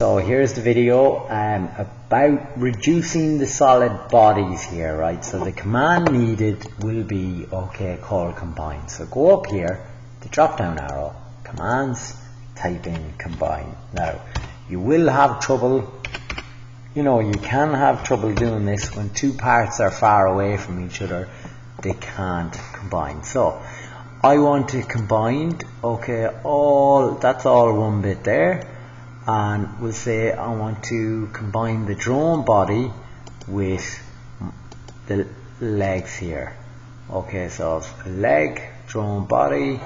So here's the video about reducing the solid bodies here, right? So the command needed will be called combine. So go up here, the drop down arrow, commands, type in combine. Now you will have trouble, you can have trouble doing this when two parts are far away from each other. They can't combine. So I want to combine, that's all one bit there. And we'll say I want to combine the drone body with the legs here. So it's leg, drone body.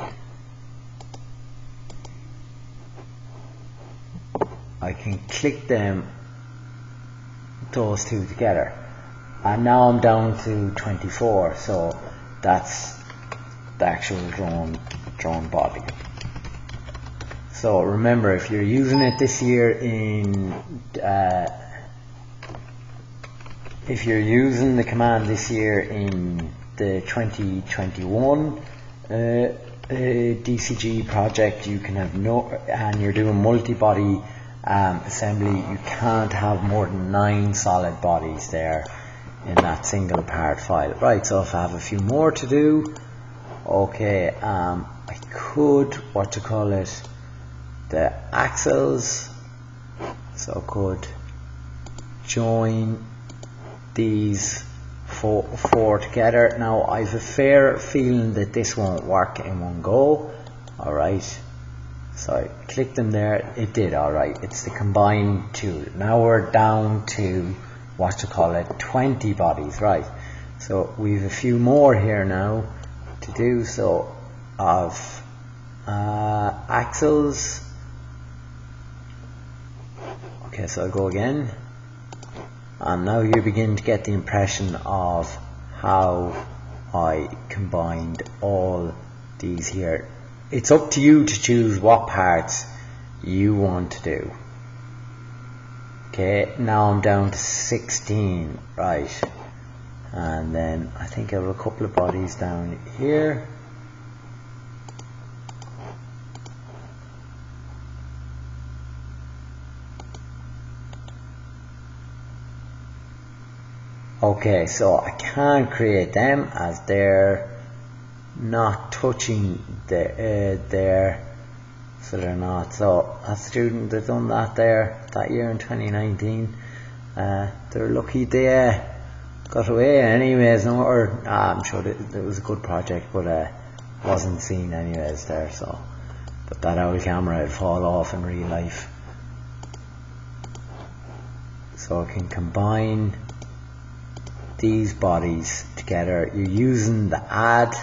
I can click those two together. And now I'm down to 24. So that's the actual drone body. So remember, if you're using it this year if you're using the command this year in the 2021 DCG project, you can have and you're doing multi-body assembly, you can't have more than 9 solid bodies there in that single part file. Right, so if I have a few more to do, I could, the axles, so I could join these four together. Now I've a fair feeling that this won't work in one go. Alright, so I clicked them there, it did. Alright, it's the combine tool. Now we're down to 20 bodies, right? So we've a few more here now to do. So of axles. So I'll go again, and now you begin to get the impression of how I combined all these here. It's up to you to choose what parts you want to do. Now I'm down to 16, right? And then I think I have a couple of bodies down here. So I can't create them as they're not touching there, so they're not. So a student that done that that year in 2019, they're lucky they got away anyways. I'm sure it was a good project, but wasn't seen anyways there. So, but that old camera would fall off in real life. So I can combine these bodies together. You're using the add,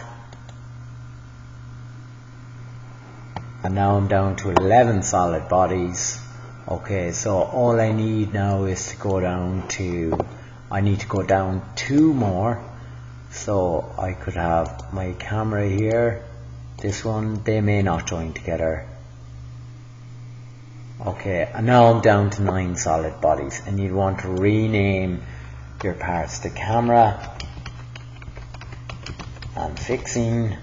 and now I'm down to 11 solid bodies. So all I need now is to go down to, I need to go down 2 more. So I could have my camera here, this one, they may not join together. And now I'm down to 9 solid bodies, and you'd want to rename your parts to camera and fixing,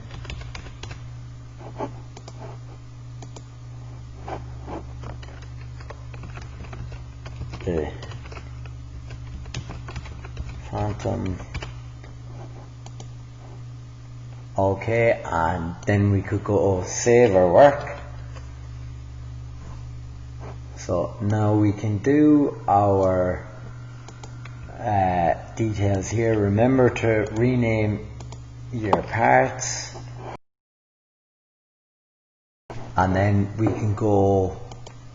the phantom. And then we could go save our work. So now we can do our details here. Remember to rename your parts, and then we can go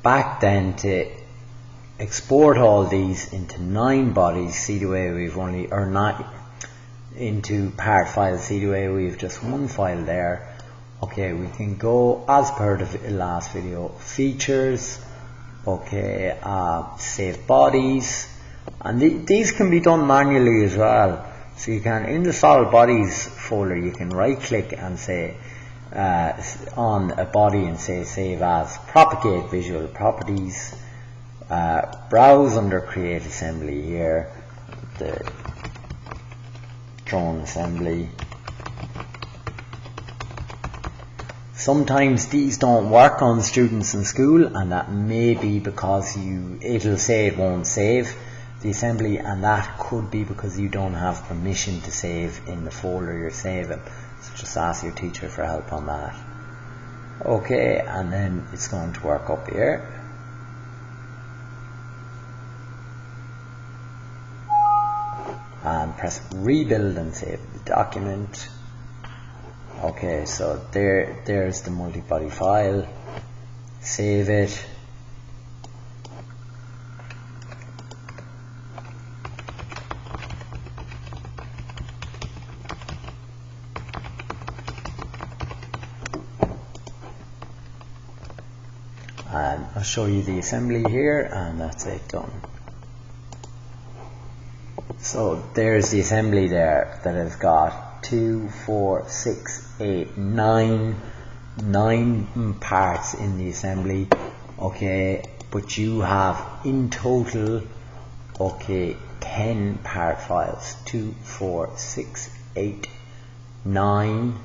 back then to export all these into 9 bodies. See the way we've only, or not into part files, see the way we've just 1 file there. We can go as per the last video, features, save bodies. And these can be done manually as well. So you can, in the solid bodies folder, you can right click and say on a body and say save as, propagate visual properties, browse under create assembly here, the drone assembly, Sometimes these don't work on students in school, and that may be because it'll say it won't save the assembly, and that could be because you don't have permission to save in the folder you're saving. So just ask your teacher for help on that. Okay, and then it's going to work up here. And press rebuild and save the document. Okay, so there's the multibody file. Save it. And I'll show you the assembly here, and that's it, done. So there's the assembly there that has got 2, 4, 6, 8, 9 parts in the assembly. Okay, but you have in total 10 part files. 2, 4, 6, 8, 9,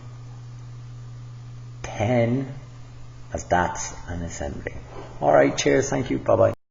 10, as that's an assembly. Alright, cheers, thank you, bye bye.